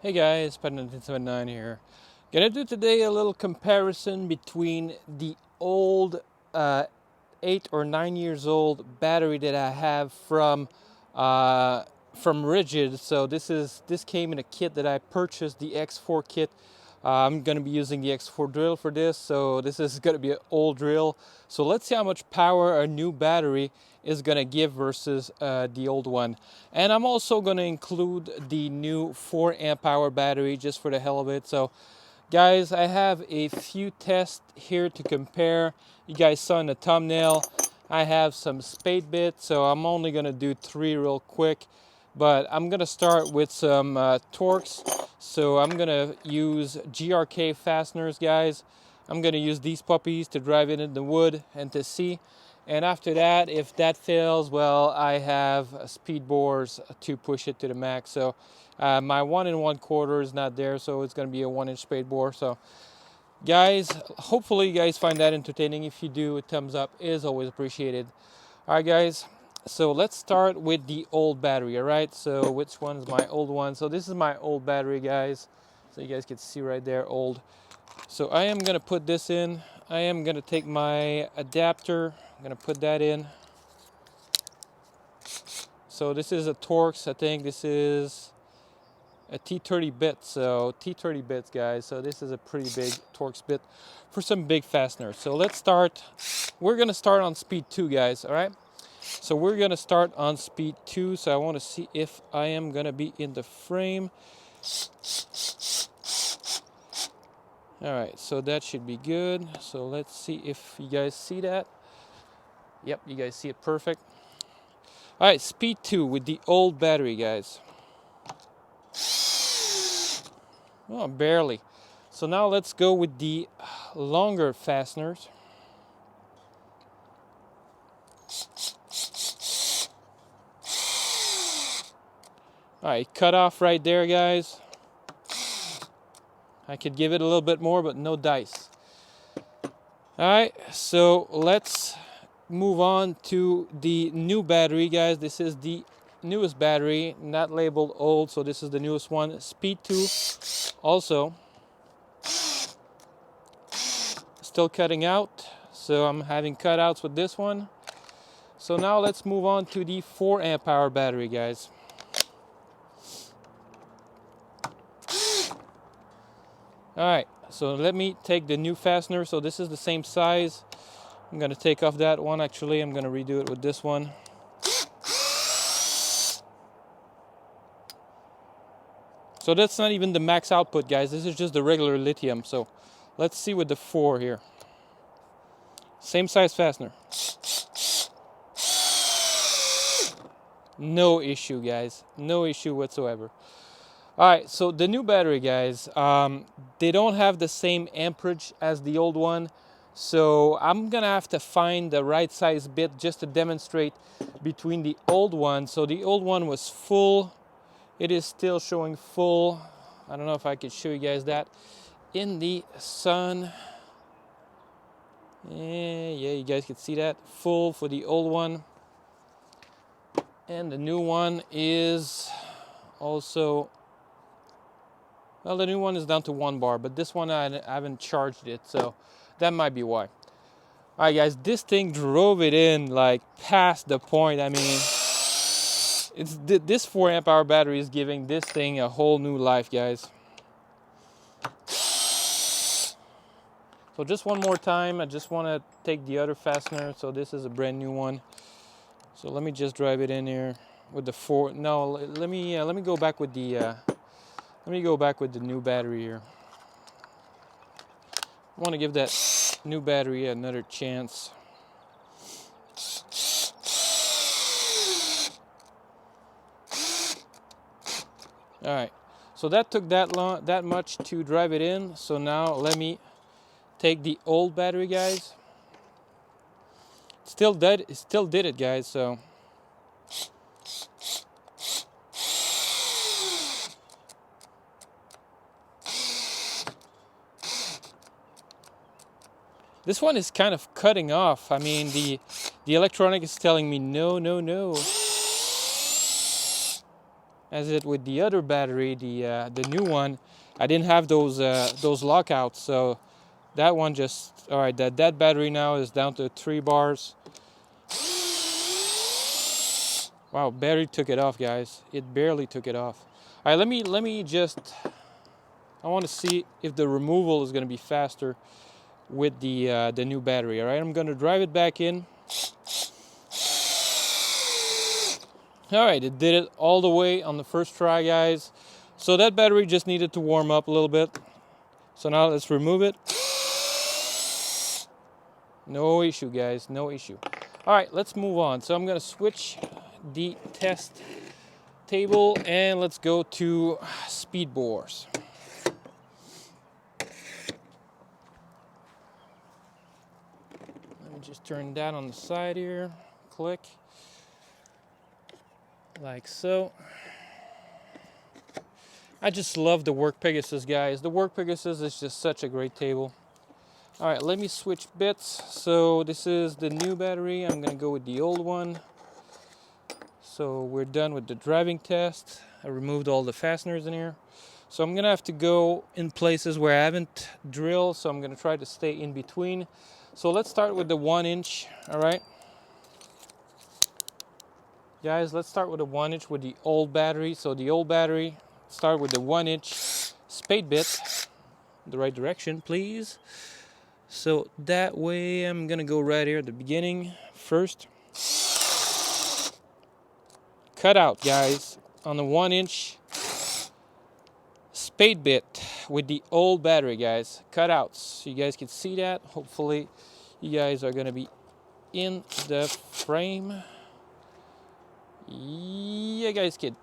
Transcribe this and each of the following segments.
Hey guys, Pet1979 here. Gonna do today a little comparison between the old 8 or 9 years old battery that I have from Rigid. So this came in a kit that I purchased, the X4 kit. I'm gonna be using the X4 drill for this, so this is gonna be an old drill. So let's see how much power a new battery is gonna give versus the old one. And I'm also gonna include the new 4 amp hour battery just for the hell of it. So guys, I have a few tests here to compare. You guys saw in the thumbnail, I have some spade bits, so I'm only gonna do 3 real quick. But I'm gonna start with some Torx. So I'm gonna use GRK fasteners, guys. I'm gonna use these puppies to drive it in the wood and to see. And after that, if that fails, well, I have speed bores to push it to the max. So my 1 1/4 is not there, so it's gonna be a 1-inch spade bore. So guys, hopefully you guys find that entertaining. If you do, a thumbs up is always appreciated. All right, guys. So let's start with the old battery, all right? So which one is my old one? So this is my old battery, guys. So you guys can see right there, old. So I am gonna put this in. I am gonna take my adapter. I'm gonna put that in. So this is a Torx. I think this is a T30 bit. So T30 bits, guys. So this is a pretty big Torx bit for some big fasteners. So let's start. We're gonna start on speed 2, guys. All right. So we're gonna start on speed 2. So I want to see if I am gonna be in the frame. All right, so that should be good. So let's see if you guys see that. Yep, you guys see it perfect. All right, speed 2 with the old battery, guys. Oh, barely. So now let's go with the longer fasteners. All right, cut off right there, guys. I could give it a little bit more, but no dice. All right, so let's move on to the new battery, guys. This is the newest battery, not labeled old, so this is the newest one. Speed 2 also. Still cutting out, so I'm having cutouts with this one. So now let's move on to the 4 amp hour battery, guys. All right, so let me take the new fastener. So this is the same size. I'm gonna take off that one. Actually, I'm gonna redo it with this one. So that's not even the max output, guys. This is just the regular lithium. So let's see with the 4 here. Same size fastener. No issue, guys. No issue whatsoever. All right, so the new battery, guys, they don't have the same amperage as the old one. So I'm gonna have to find the right size bit just to demonstrate between the old one. So the old one was full. It is still showing full. I don't know if I could show you guys that in the sun. Yeah, you guys can see that. Full for the old one. And the new one is also, well, the new one is down to 1 bar, but this one I haven't charged it, so that might be why. All right, guys, this thing drove it in like past the point. I mean, this 4 amp hour battery is giving this thing a whole new life, guys. So just one more time, I just want to take the other fastener. So this is a brand new one. So let me just drive it in here with the 4. No, let me go back with the new battery here. I want to give that new battery another chance. All right, so that took that much to drive it in. So now let me take the old battery, guys. Still did it, guys. So this one is kind of cutting off. I mean, the electronic is telling me no, no, no. as it with the other battery, the new one. I didn't have those lockouts, so that one just, all right, that battery now is down to 3 bars. Wow, barely took it off, guys. It barely took it off. All right, let me just, I want to see if the removal is going to be faster with the new battery. All right, I'm going to drive it back in. All right, it did it all the way on the first try, guys. So that battery just needed to warm up a little bit. So now let's remove it. No issue, guys, no issue. All right, let's move on. So I'm gonna switch the test table and let's go to speed bores. Let me just turn that on the side here. Click. Like so. I just love the Work Pegasus, guys. The Work Pegasus is just such a great table. All right, let me switch bits. So this is the new battery. I'm gonna go with the old one. So we're done with the driving test. I removed all the fasteners in here. So I'm gonna have to go in places where I haven't drilled. So I'm gonna try to stay in between. So let's start with the 1 inch, all right? Guys, let's start with the 1 inch with the old battery. So the old battery, start with the 1 inch spade bit. The right direction, please. So that way I'm gonna go right here at the beginning first. Cut out, guys, on the 1 inch spade bit with the old battery, guys. Cutouts, so you guys can see that. Hopefully you guys are gonna be in the frame. Yeah, guys can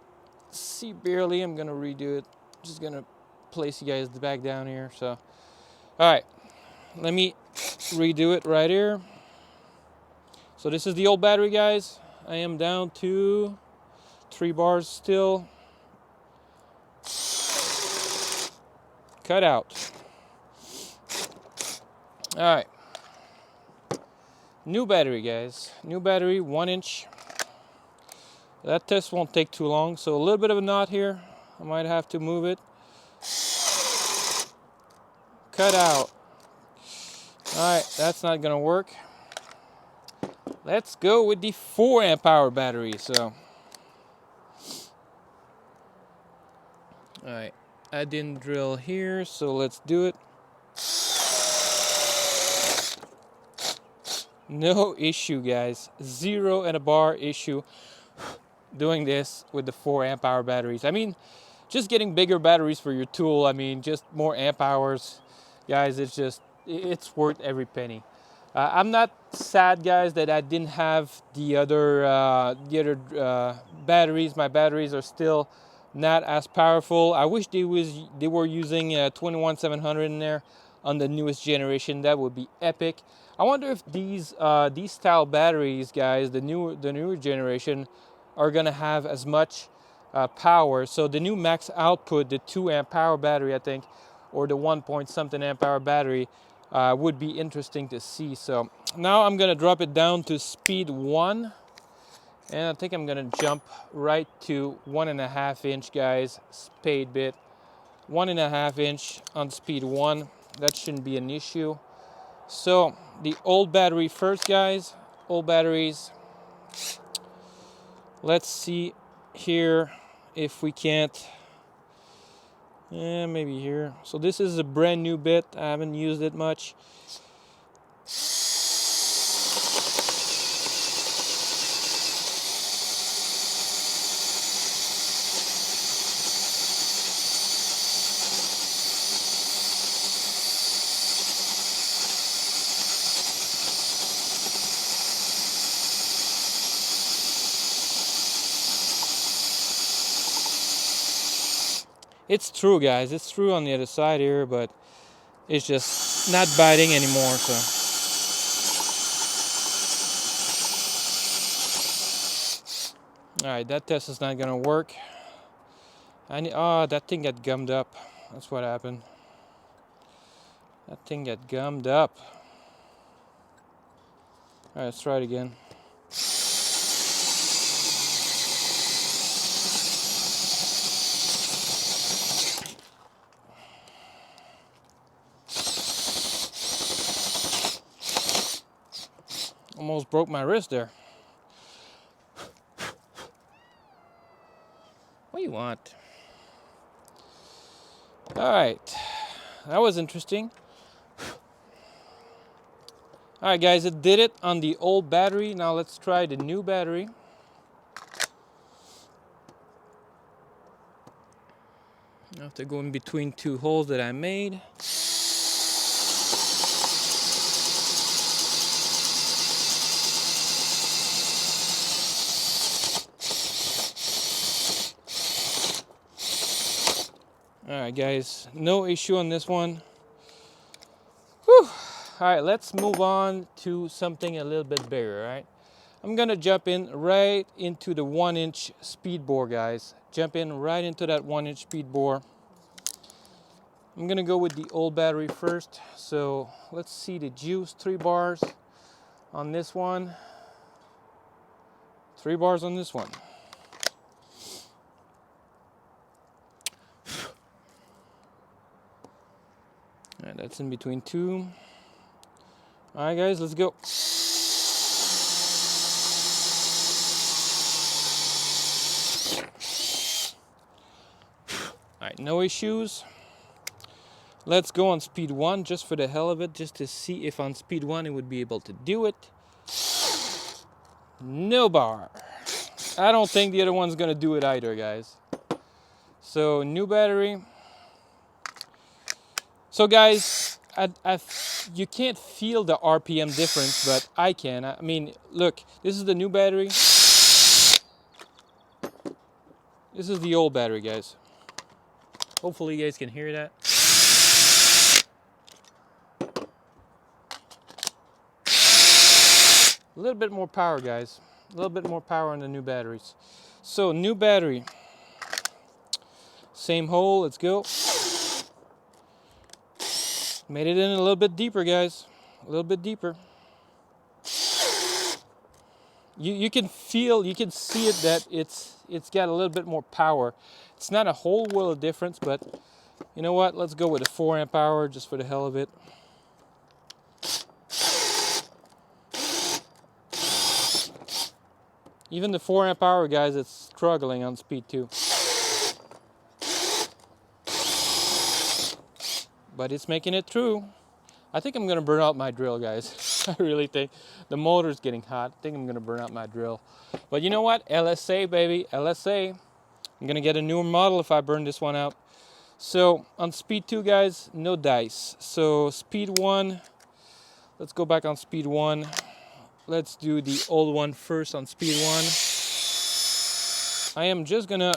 see barely. I'm gonna redo it. Just gonna place you guys back down here. So, all right, let me redo it right here. So this is the old battery, guys. I am down to 3 bars still. Cut out. All right. New battery, guys. New battery, 1 inch. That test won't take too long. So a little bit of a knot here. I might have to move it. Cut out. All right, that's not gonna work. Let's go with the 4 amp hour battery. So, all right, I didn't drill here, so let's do it. No issue, guys. 0 and a bar issue doing this with the 4 amp hour batteries. I mean, just getting bigger batteries for your tool, I mean, just more amp hours, guys, it's worth every penny. I'm not sad, guys, that I didn't have the other batteries. My batteries are still not as powerful. I wish they were using 21700 in there on the newest generation. That would be epic. I wonder if these style batteries, guys, the newer generation, are gonna have as much power. So the new max output, the 2 amp hour battery, I think, or the 1 point something amp hour battery, would be interesting to see. So now I'm gonna drop it down to speed 1, and I think I'm gonna jump right to 1.5 inch, guys, spade bit. 1.5 inch on speed 1. That shouldn't be an issue. So the old battery first, guys. Old batteries. Let's see here if we can't. Yeah, maybe here. So this is a brand new bit. I haven't used it much. It's true, guys. It's true on the other side here, but it's just not biting anymore. So, all right, that test is not gonna work. That thing got gummed up. That's what happened. That thing got gummed up. All right, let's try it again. Almost broke my wrist there. What do you want? All right, that was interesting. All right, guys, it did it on the old battery. Now let's try the new battery. I have to go in between two holes that I made. All right, guys, no issue on this one. Whew. All right, let's move on to something a little bit bigger, all right? I'm gonna jump in right into the 1-inch speed bore, guys. Jump in right into that 1-inch speed bore. I'm gonna go with the old battery first. So let's see the juice, 3 bars on this one. 3 bars on this one. All right, that's in between 2. All right, guys, let's go. All right, no issues. Let's go on speed 1 just for the hell of it, just to see if on speed 1 it would be able to do it. No bar. I don't think the other one's gonna do it either, guys. So new battery. So guys, you can't feel the RPM difference, but I can. I mean, look, this is the new battery. This is the old battery, guys. Hopefully you guys can hear that. A little bit more power, guys. A little bit more power on the new batteries. So new battery. Same hole, let's go. Made it in a little bit deeper, guys. A little bit deeper. You can feel, you can see it that it's got a little bit more power. It's not a whole world of difference, but you know what? Let's go with a 4 amp hour just for the hell of it. Even the 4 amp hour, guys, it's struggling on speed 2. But it's making it through. I think I'm gonna burn out my drill, guys. I really think the motor's getting hot. I think I'm gonna burn out my drill. But you know what? LSA, baby, LSA. I'm gonna get a newer model if I burn this one out. So on speed 2, guys, no dice. So speed 1, let's go back on speed 1. Let's do the old one first on speed 1. I am just gonna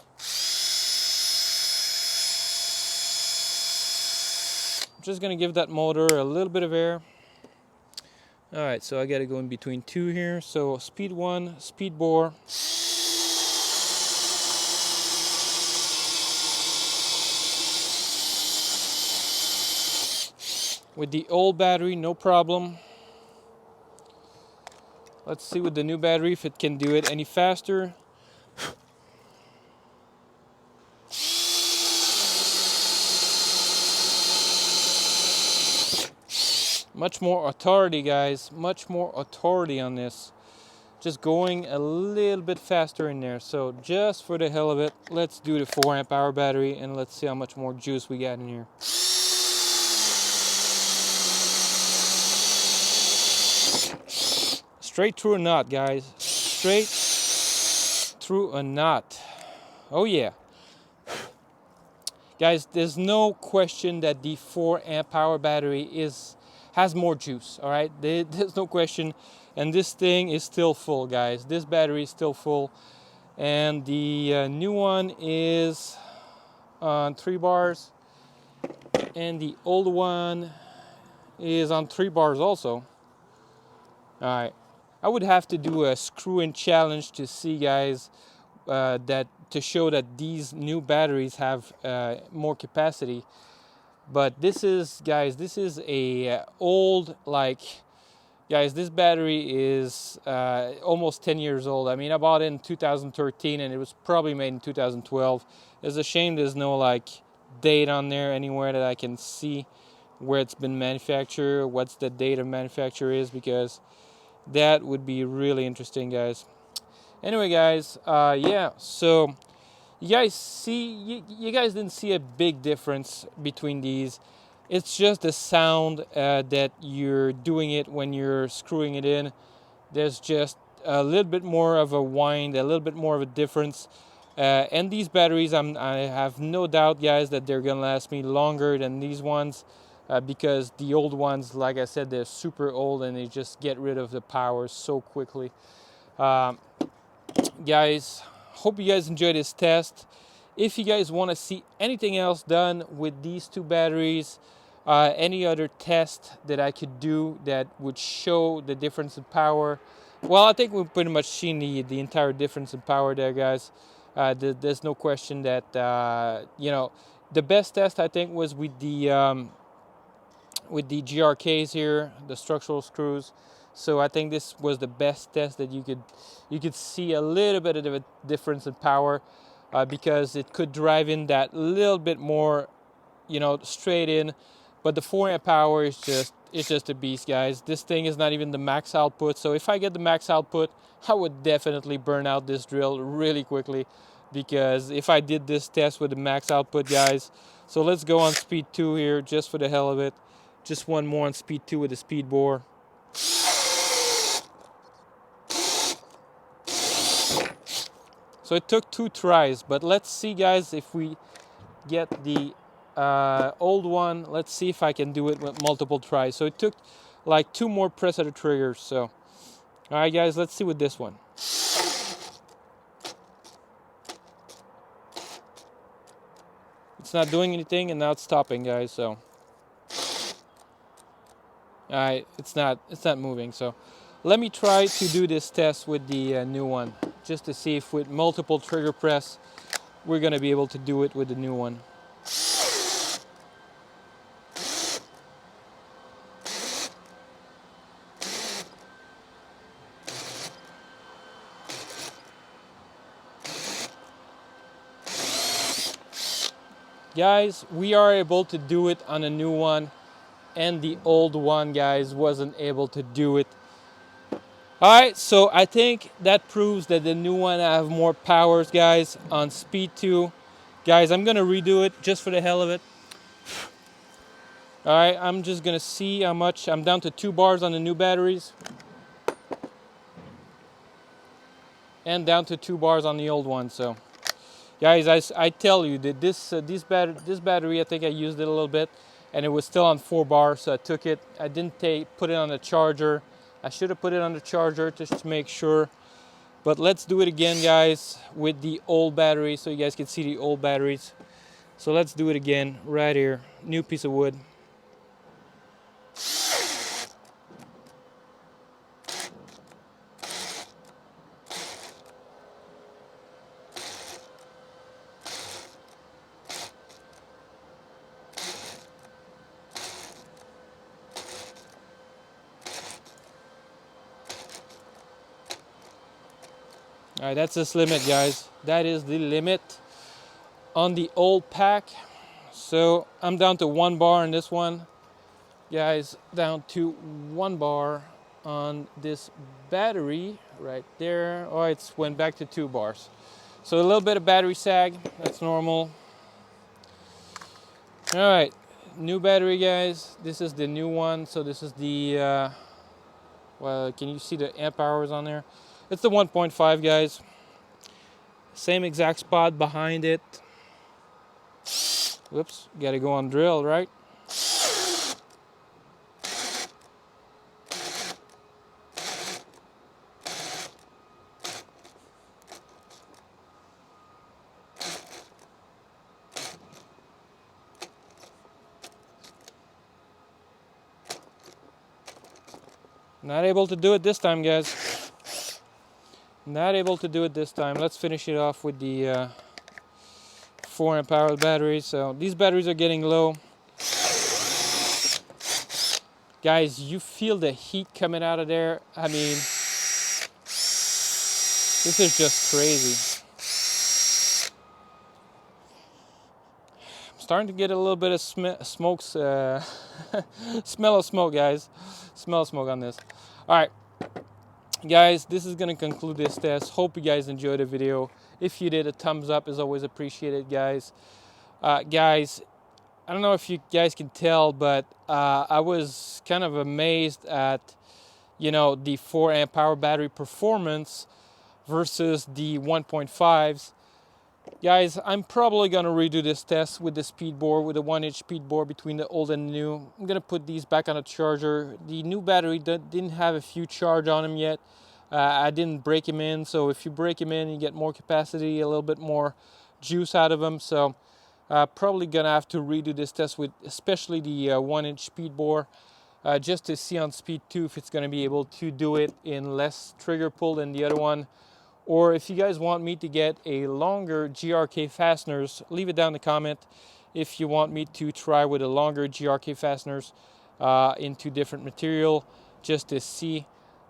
give that motor a little bit of air. All right, so I gotta go in between 2 here. So speed 1, speed bore. With the old battery, no problem. Let's see with the new battery if it can do it any faster. Much more authority, guys. Much more authority on this. Just going a little bit faster in there. So just for the hell of it, let's do the 4 amp hour battery and let's see how much more juice we got in here. Straight through a knot, guys. Straight through a knot. Oh yeah. Guys, there's no question that the 4 amp hour battery has more juice, all right? There's no question. And this thing is still full, guys. This battery is still full. And the new one is on 3 bars. And the old one is on 3 bars also. All right. I would have to do a screw-in challenge to see, guys, to show that these new batteries have more capacity. But this is, guys, this is a old, like, guys, this battery is almost 10 years old. I mean, I bought it in 2013 and it was probably made in 2012. It's a shame there's no like date on there anywhere that I can see where it's been manufactured, what's the date of manufacture is, because That would be really interesting, guys. Anyway, guys, yeah, so you guys see, you guys didn't see a big difference between these. It's just the sound that you're doing it when you're screwing it in. There's just a little bit more of a wind, a little bit more of a difference. And these batteries, I have no doubt, guys, that they're gonna last me longer than these ones, because the old ones, like I said, they're super old and they just get rid of the power so quickly. Guys, hope you guys enjoyed this test. If you guys want to see anything else done with these two batteries, any other test that I could do that would show the difference in power, well, I think we've pretty much seen the entire difference in power there, guys. There's no question that you know, the best test I think was with the GRKs here, the structural screws. So I think this was the best test that you could see a little bit of a difference in power, because it could drive in that little bit more, you know, straight in. But the 4 amp power is just a beast, guys. This thing is not even the max output. So if I get the max output, I would definitely burn out this drill really quickly, because if I did this test with the max output, guys. So let's go on speed 2 here just for the hell of it. Just one more on speed 2 with the speed bore. So it took 2 tries, but let's see, guys, if we get the old one. Let's see if I can do it with multiple tries. So it took like 2 more press of the trigger. So, all right, guys, let's see with this one. It's not doing anything, and now it's stopping, guys. So, all right, it's not moving. So, let me try to do this test with the new one, just to see if with multiple trigger press we're gonna be able to do it with the new one. Guys, we are able to do it on a new one, and the old one, guys, wasn't able to do it. All right, so I think that proves that the new one have more powers, guys, on speed 2. Guys, I'm gonna redo it just for the hell of it. All right, I'm just gonna see how much. I'm down to 2 bars on the new batteries, and down to 2 bars on the old one. So, guys, I tell you that this battery, I think I used it a little bit, and it was still on 4 bars. So I took it. I didn't put it on the charger. I should have put it on the charger just to make sure. But let's do it again, guys, with the old battery, so you guys can see the old batteries. So let's do it again right here. New piece of wood. All right, that's this limit, guys. That is the limit on the old pack. So I'm down to 1 bar on this one, guys. Down to 1 bar on this battery right there. Oh, it's went back to 2 bars. So a little bit of battery sag. That's normal. All right, new battery, guys. This is the new one. So this is the well, can you see the amp hours on there? It's the 1.5, guys. Same exact spot behind it. Whoops, gotta go on drill, right? Not able to do it this time, guys. Not able to do it this time. Let's finish it off with the 4 amp hour batteries. So these batteries are getting low. Guys, you feel the heat coming out of there. I mean, this is just crazy. I'm starting to get a little bit of smoke, smell of smoke, guys. Smell of smoke on this. All right. guys, this is gonna conclude this test. Hope you guys enjoyed the video. If you did, a thumbs up is always appreciated, guys. Guys, I don't know if you guys can tell, but I was kind of amazed at, you know, the 4 amp hour battery performance versus the 1.5s. Guys, I'm probably gonna redo this test with the speed bore, with the 1-inch speed bore between the old and new. I'm gonna put these back on a charger. The new battery didn't have a few charge on them yet. I didn't break them in, so if you break them in, you get more capacity, a little bit more juice out of them. So probably gonna have to redo this test with especially the 1-inch speed bore, just to see on speed 2 if it's gonna be able to do it in less trigger pull than the other one. Or if you guys want me to get a longer GRK fasteners, leave it down in the comment if you want me to try with a longer GRK fasteners into different material, just to see.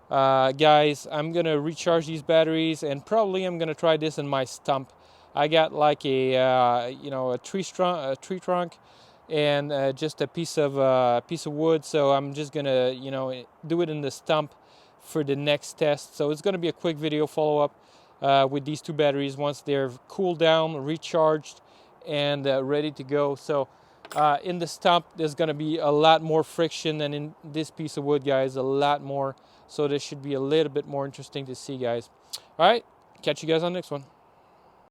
Guys, I'm gonna recharge these batteries, and probably I'm gonna try this in my stump. I got like a you know, a tree trunk and just a piece of wood, so I'm just gonna, you know, do it in the stump for the next test. So it's gonna be a quick video follow-up with these two batteries once they're cooled down, recharged, and ready to go. So in the stump, there's gonna be a lot more friction than in this piece of wood, guys, a lot more. So this should be a little bit more interesting to see, guys. All right, catch you guys on the next one.